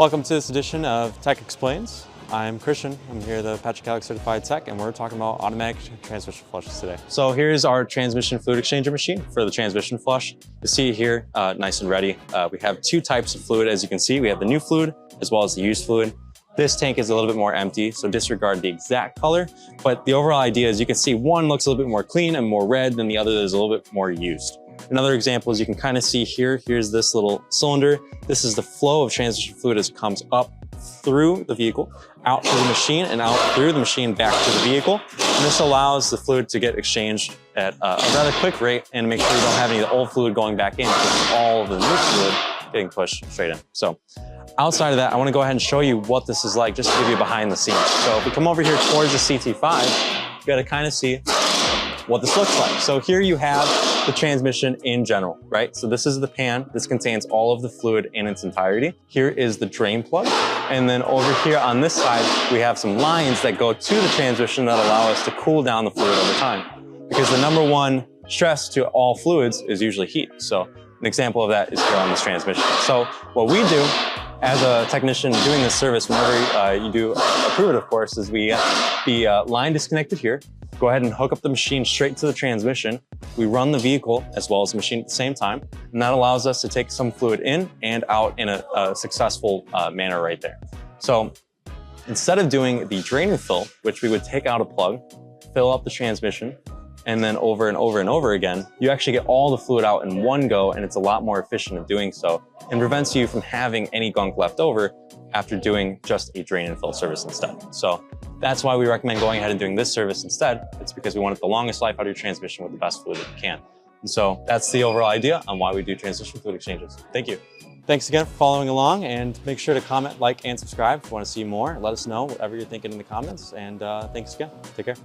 Welcome to this edition of Tech Explains. I'm Christian. I'm here, the Patrick Halleck Certified Tech, and we're talking about automatic transmission flushes today. So here's our transmission fluid exchanger machine for the transmission flush. You see here, nice and ready. We have two types of fluid, as you can see. We have the new fluid as well as the used fluid. This tank is a little bit more empty, so disregard the exact color, but the overall idea is you can see one looks a little bit more clean and more red than the other that is a little bit more used. Another example is you can kind of see here, here's this little cylinder. This is the flow of transmission fluid as it comes up through the vehicle, out through the machine, and out through the machine back to the vehicle. And this allows the fluid to get exchanged at a rather quick rate and make sure you don't have any of the old fluid going back in because all of the new fluid getting pushed straight in. So outside of that, I want to go ahead and show you what this is like, just to give you behind the scenes. So if we come over here towards the CT5, you got to kind of see what this looks like. So here you have the transmission in general, right? So this is the pan. This contains all of the fluid in its entirety. Here is the drain plug. And then over here on this side, we have some lines that go to the transmission that allow us to cool down the fluid over time. Because the number one stress to all fluids is usually heat. So an example of that is here on this transmission. So what we do as a technician doing this service, whenever you do approve it, of course, is we get the line disconnected here. Go ahead and hook up the machine straight to the transmission. We run the vehicle as well as the machine at the same time. And that allows us to take some fluid in and out in a successful manner right there. So instead of doing the drain and fill, which we would take out a plug, fill up the transmission, and then over and over and over again, you actually get all the fluid out in one go, and it's a lot more efficient of doing so and prevents you from having any gunk left over after doing just a drain and fill service instead. So that's why we recommend going ahead and doing this service instead. It's because we want the longest life out of your transmission with the best fluid that you can. And so that's the overall idea on why we do transmission fluid exchanges. Thank you. Thanks again for following along, and make sure to comment, like, and subscribe if you want to see more. Let us know whatever you're thinking in the comments, and thanks again. Take care.